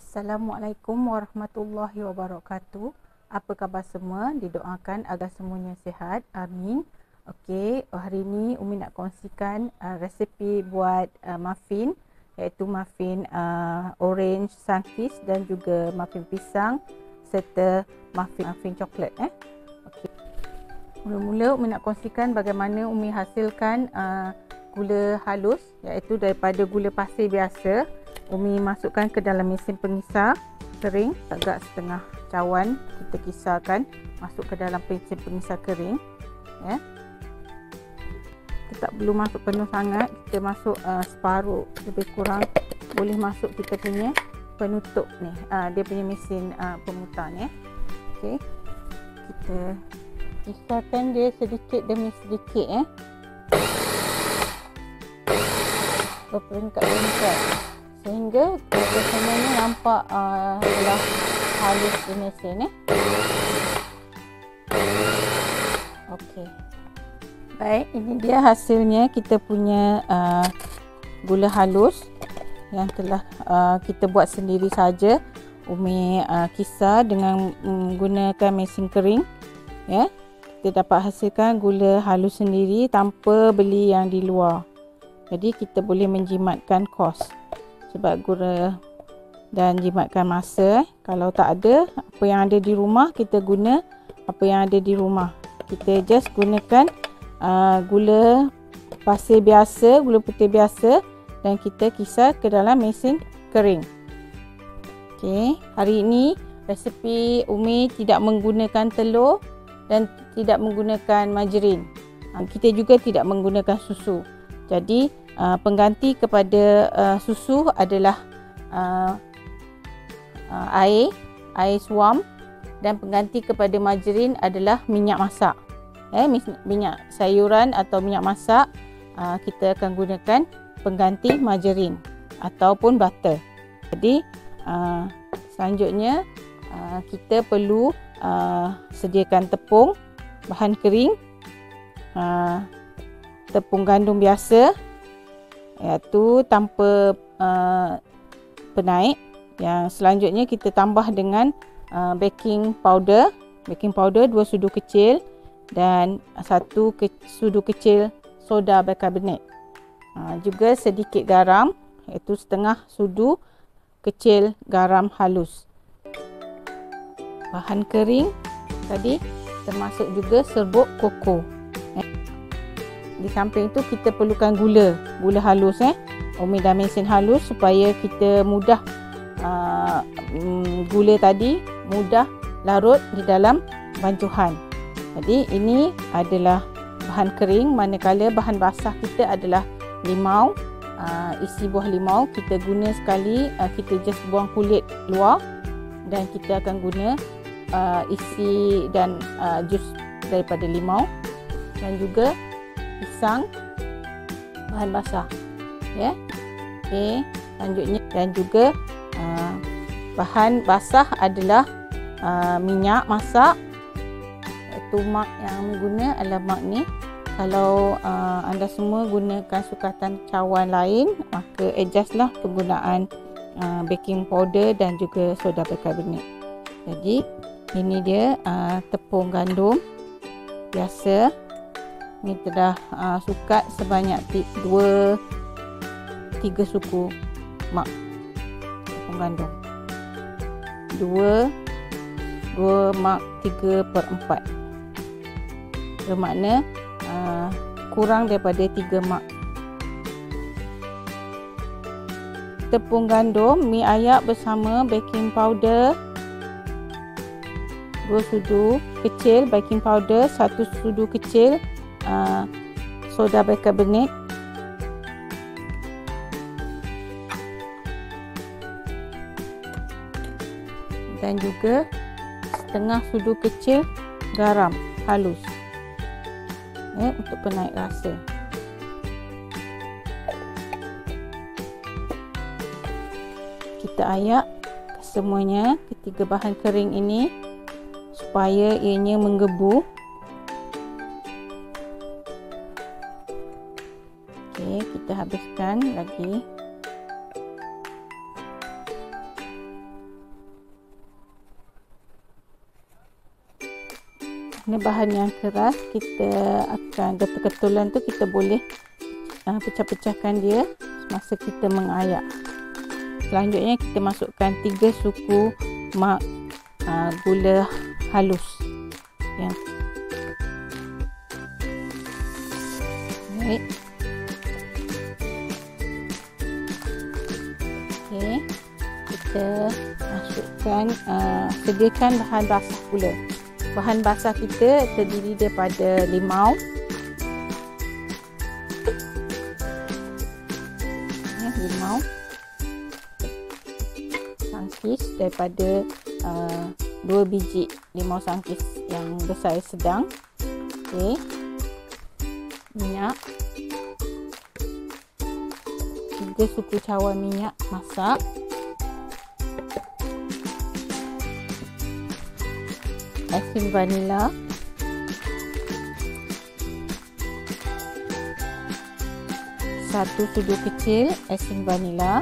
Assalamualaikum warahmatullahi wabarakatuh. Apa khabar semua? Didoakan agar semuanya sihat. Amin. Okey, hari ini Umi nak kongsikan resepi buat muffin, iaitu muffin orange sunkist dan juga muffin pisang serta muffin coklat. Okey. Mula-mula Umi nak kongsikan bagaimana Umi hasilkan gula halus, iaitu daripada gula pasir biasa. Umi masukkan ke dalam mesin pengisar kering, agak setengah cawan kita kisarkan masuk ke dalam mesin pengisar kering, ya. Kita tak perlu masuk penuh sangat, kita masuk separuh lebih kurang, boleh masuk kita punya penutup ni, dia punya mesin pemutar ni. Okey, kita kisarkan dia sedikit demi sedikit, berperingkat-peringkat sehingga semuanya nampak telah halus di mesin. Okey, baik, ini dia hasilnya kita punya gula halus yang telah kita buat sendiri saja. Umi kisar dengan menggunakan mesin kering, ya. Kita dapat hasilkan gula halus sendiri tanpa beli yang di luar. Jadi kita boleh menjimatkan kos sebab gula dan jimatkan masa. Kalau tak ada, apa yang ada di rumah kita guna apa yang ada di rumah. Kita just gunakan gula pasir biasa, gula putih biasa, dan kita kisar ke dalam mesin kering. Okey, hari ini resepi Umi tidak menggunakan telur dan tidak menggunakan margarin. Kita juga tidak menggunakan susu. Jadi pengganti kepada susu adalah air suam, dan pengganti kepada margarin adalah minyak masak. Minyak sayuran atau minyak masak, kita akan gunakan pengganti margarin ataupun butter. Jadi selanjutnya kita perlu sediakan tepung, bahan kering, tepung gandum biasa, iaitu tanpa penaik. Yang selanjutnya kita tambah dengan baking powder 2 sudu kecil dan 1 sudu kecil soda bikarbonat. Juga sedikit garam, iaitu setengah sudu kecil garam halus. Bahan kering tadi termasuk juga serbuk koko. Di samping itu kita perlukan gula halus, Umi dah mesin halus supaya kita mudah gula tadi mudah larut di dalam bancuhan. Jadi ini adalah bahan kering, manakala bahan basah kita adalah limau. Isi buah limau kita guna sekali, kita just buang kulit luar, dan kita akan guna isi dan jus daripada limau, dan juga pisang bahan basah, ya. Okey, selanjutnya dan juga bahan basah adalah minyak masak, iaitu mak yang guna adalah mak ni. Kalau anda semua gunakan sukatan cawan lain, maka adjustlah penggunaan baking powder dan juga soda bikarbonat. Jadi ini dia tepung gandum biasa. Ini telah sukat sebanyak 2-3 suku mak tepung gandum. 2 mak 3/4. Bermakna kurang daripada 3 mak. Tepung gandum, mi ayak bersama baking powder 2 sudu kecil baking powder, 1 sudu kecil soda bikarbonat, dan juga setengah sudu kecil garam halus, untuk penaik rasa. Kita ayak semuanya, ketiga bahan kering ini, supaya ianya menggebu. Okey, kita habiskan lagi. Ini bahan yang keras, kita akan ketul-ketulan tu kita boleh pecah-pecahkan dia semasa kita mengayak. Selanjutnya kita masukkan 3 suku mak gula halus. Ya. Baik. Okey. Kita masukkan, sediakan bahan basah pula. Bahan basah kita terdiri daripada limau, sangkis daripada 2 biji limau sangkis yang bersaiz sedang. Okey. Minyak 3 suku cawan minyak masak. Asin vanila, 1 sudu kecil asin vanila,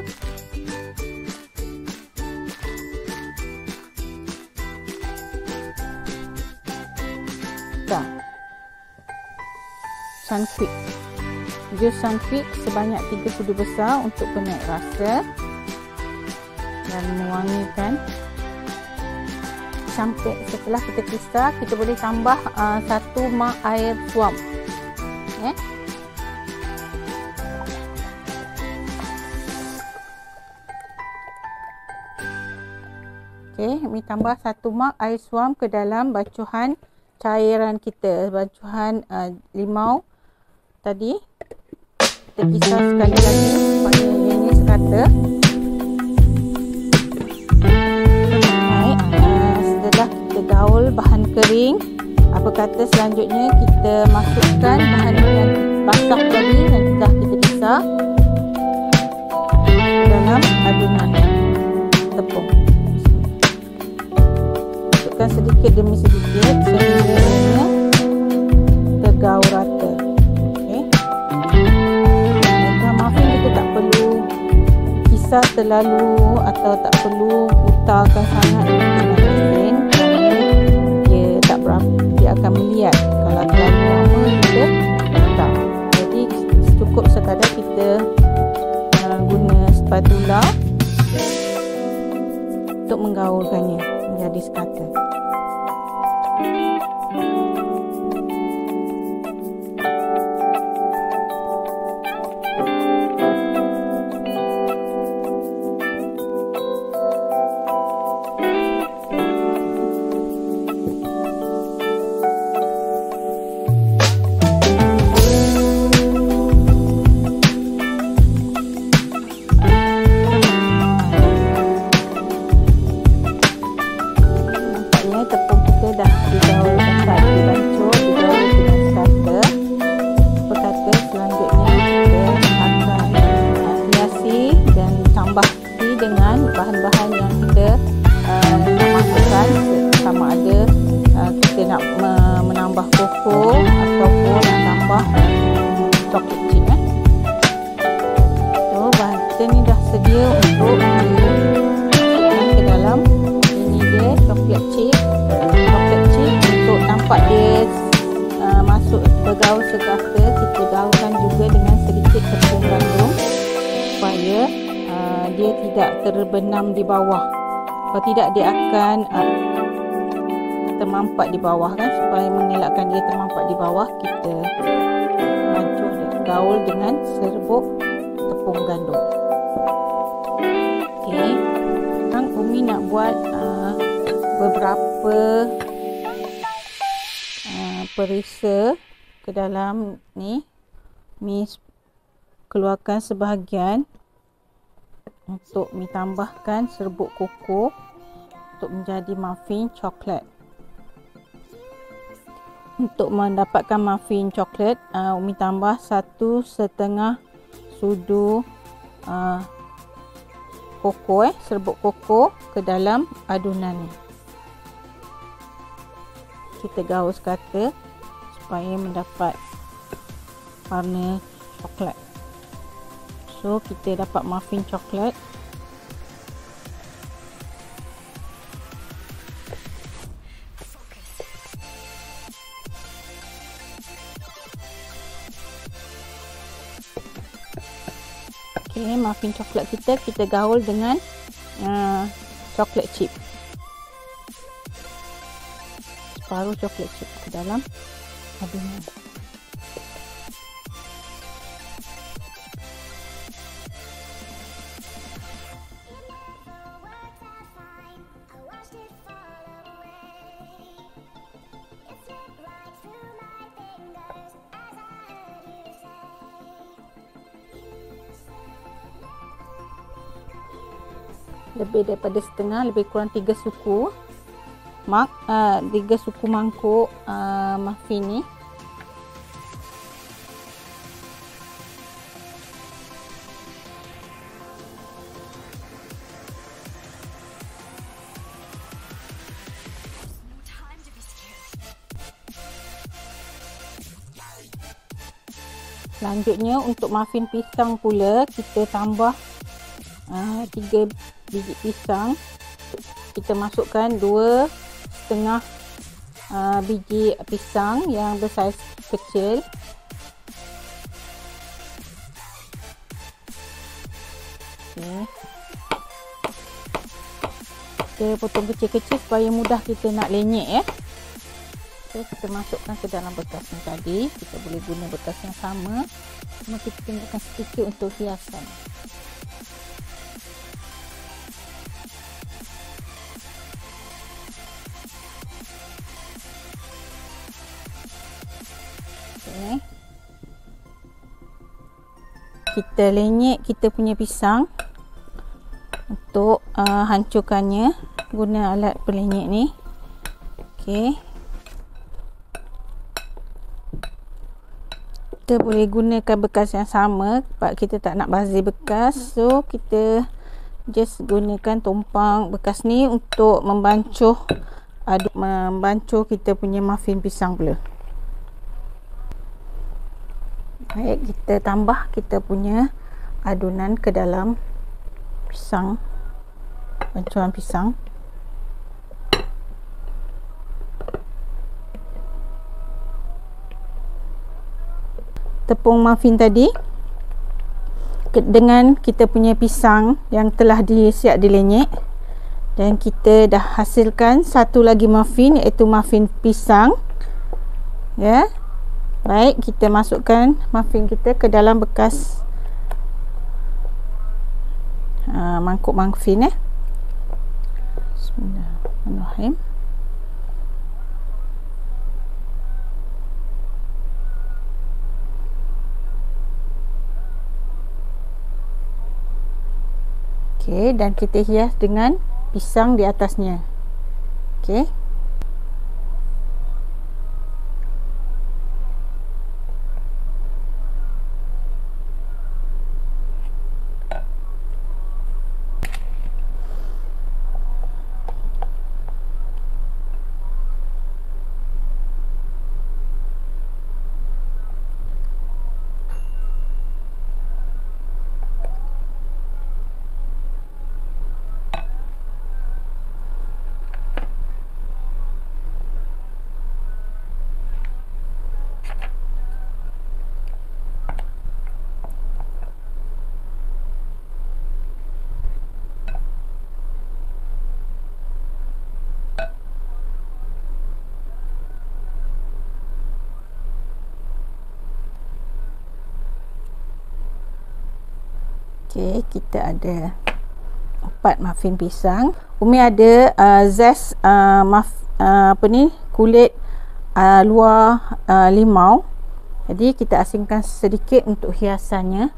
sunquick, jus sunquick sebanyak 3 sudu besar untuk penaik rasa dan mewangikan. Sampai setelah kita kisar, kita boleh tambah 1 mak air suam. Okay. Okay, kami tambah 1 mak air suam ke dalam bacuhan cairan kita, bacuhan limau tadi. Kita kisar sekali lagi supaya ini serata. Gaul bahan kering. Apa kata selanjutnya kita masukkan bahan yang basah tadi yang dah kita kisar dalam adunan tepung. Masukkan sedikit demi sedikit sehingga tergaul rata. Okey. Dan muffin kita tak perlu kisar terlalu atau tak perlu putarkan sangat muffin. Dia akan melihat. Kalau terlalu lama kita tak. Jadi cukup sekadar kita guna spatula untuk menggaulkannya menjadi sekata. Dengan bahan-bahan yang kita nak masukkan, sama ada kita nak menambah koko ataupun nak tambah coklat chip. So bahan kita ni dah sedia untuk dimasukkan ke dalam. Ini dia coklat chip. Coklat chip untuk nampak dia masuk bergaul serata, kita gaulkan juga dengan sedikit tepung gandum supaya dia tidak terbenam di bawah. Kalau tidak dia akan termampat di bawah kan. Supaya mengelakkan dia termampat di bawah, kita mancung gaul dengan serbuk tepung gandum. Okey. Sekarang Umi nak buat beberapa perisa ke dalam ni. Mi keluarkan sebahagian untuk Mi tambahkan serbuk koko untuk menjadi muffin coklat. Untuk mendapatkan muffin coklat, Umi tambah 1,5 sudu koko, serbuk koko ke dalam adunan ni. Kita gaul sekata supaya mendapat warna coklat. So kita dapat muffin coklat. Okey, muffin coklat kita gaul dengan coklat chip. Separuh coklat chip ke dalam adunan. Lebih daripada setengah, lebih kurang 3 suku 3 suku mangkuk muffin ni. Selanjutnya untuk muffin pisang pula, kita tambah 3 biji pisang. Kita masukkan 2,5 biji pisang yang bersaiz kecil. Okay. Kita potong kecil-kecil supaya mudah kita nak lenyek ya. Okay, kita masukkan ke dalam bekas ni tadi. Kita boleh guna bekas yang sama, cuma kita tinggalkan sedikit untuk hiasan. Okay. Kita lenyek kita punya pisang. Untuk hancurkannya guna alat pelenyek ni. Okey. Kita boleh gunakan bekas yang sama sebab kita tak nak bazir bekas. So kita just gunakan tumpang bekas ni untuk membancuh kita punya muffin pisang pula. Baik, kita tambah kita punya adunan ke dalam pisang, bancuan pisang. Tepung muffin tadi dengan kita punya pisang yang telah disiap dilenyek, dan kita dah hasilkan satu lagi muffin, iaitu muffin pisang ya. Baik, kita masukkan muffin kita ke dalam bekas mangkuk muffin ya. Bismillahirrahmanirrahim. Okey, dan kita hias dengan pisang di atasnya. Okey. Okey, kita ada 4 muffin pisang. Umi ada zest kulit luar limau. Jadi kita asingkan sedikit untuk hiasannya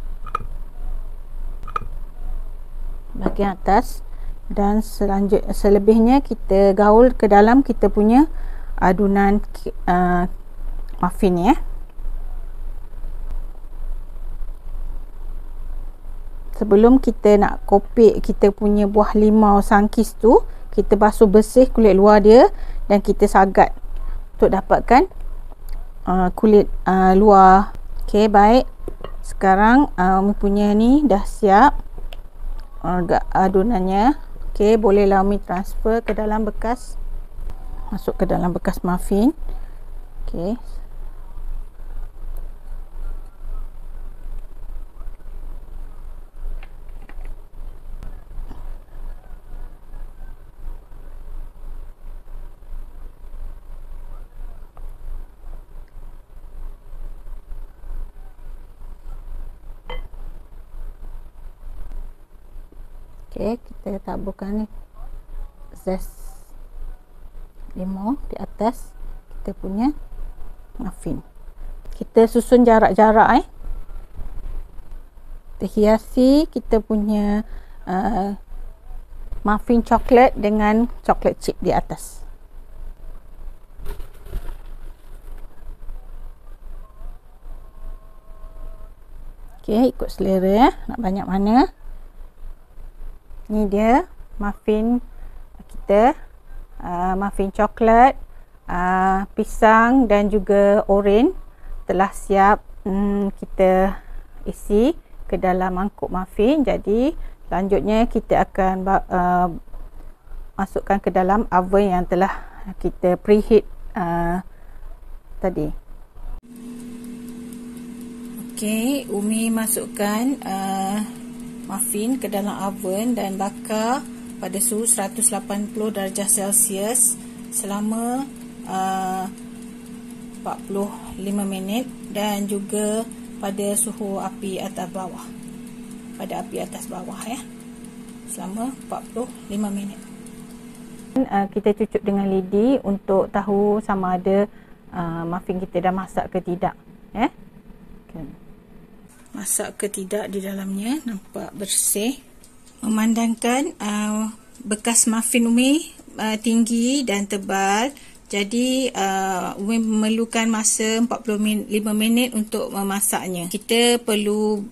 bahagian atas, dan selebihnya kita gaul ke dalam kita punya adunan muffin ya. Sebelum kita nak kopek kita punya buah limau sangkis tu, kita basuh bersih kulit luar dia dan kita sagat untuk dapatkan kulit luar. Okey, baik. Sekarang Umi punya ni dah siap adunannya. Okey, bolehlah Umi transfer ke dalam bekas, masuk ke dalam bekas muffin. Okey. Okey, kita taburkan zest limau di atas kita punya muffin. Kita susun jarak-jarak kita hiasi kita punya muffin coklat dengan coklat chip di atas. Okey, ikut selera nak banyak mana. Ni dia muffin kita, muffin coklat, pisang dan juga oren telah siap kita isi ke dalam mangkuk muffin. Jadi selanjutnya kita akan masukkan ke dalam oven yang telah kita preheat tadi. Okey, Umi masukkan muffin ke dalam oven dan bakar pada suhu 180 darjah Celsius selama 45 minit dan juga pada suhu api atas bawah. Pada api atas bawah selama 45 minit. Kita cucuk dengan lidi untuk tahu sama ada muffin kita dah masak ke tidak. Masak ke tidak di dalamnya, nampak bersih. Memandangkan bekas muffin Umi tinggi dan tebal, jadi Umi memerlukan masa 45 minit untuk memasaknya. Kita perlu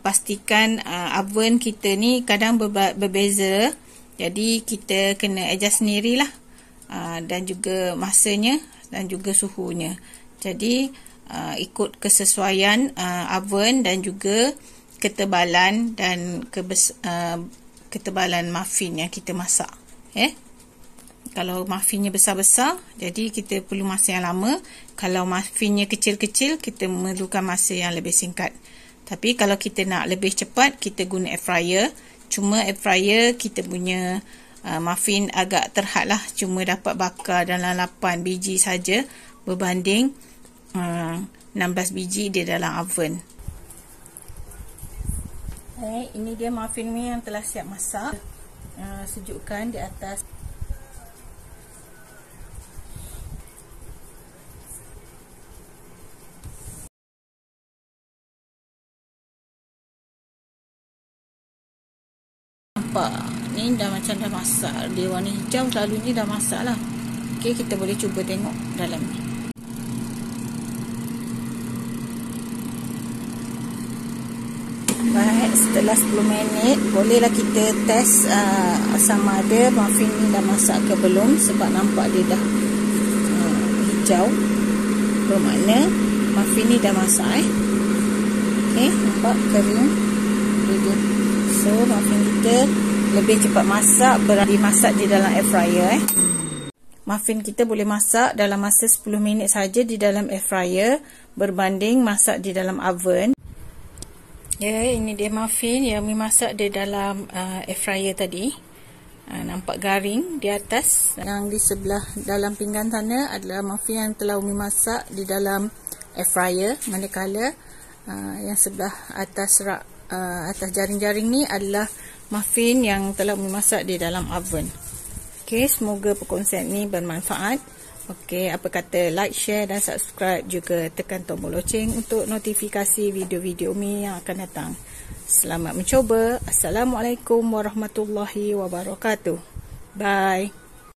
pastikan oven kita ni kadang berbeza, jadi kita kena adjust sendirilah, dan juga masanya dan juga suhunya. Jadi ikut kesesuaian oven dan juga ketebalan dan ketebalan muffin yang kita masak. Kalau muffinnya besar-besar, jadi kita perlu masa yang lama. Kalau muffinnya kecil-kecil, kita memerlukan masa yang lebih singkat. Tapi kalau kita nak lebih cepat, kita guna air fryer. Cuma air fryer kita punya muffin agak terhad lah, cuma dapat bakar dalam 8 biji saja berbanding 16 biji di dalam oven. Ini dia muffin ni yang telah siap masak. Sejukkan di atas. Nampak ni dah macam dah masak. Dia warna hijau selalu ni dah masak lah. Okey, kita boleh cuba tengok dalam ni. Baik, setelah 10 minit bolehlah kita test sama ada muffin ni dah masak ke belum, sebab nampak dia dah hijau, bermakna muffin ni dah masak. Okey, nampak kering dia. So muffin kita lebih cepat masak dimasak di dalam air fryer. Muffin kita boleh masak dalam masa 10 minit saja di dalam air fryer berbanding masak di dalam oven. Ini dia muffin yang dimasak di dalam air fryer tadi. Nampak garing di atas. Yang di sebelah dalam pinggan sana adalah muffin yang telah Umi masak di dalam air fryer. Manakala yang sebelah atas atas jaring-jaring ni adalah muffin yang telah Umi masak di dalam oven. Okey, semoga perkongsian ini bermanfaat. Okey, apa kata like, share dan subscribe, juga tekan tombol loceng untuk notifikasi video-video Umi yang akan datang. Selamat mencuba. Assalamualaikum warahmatullahi wabarakatuh. Bye.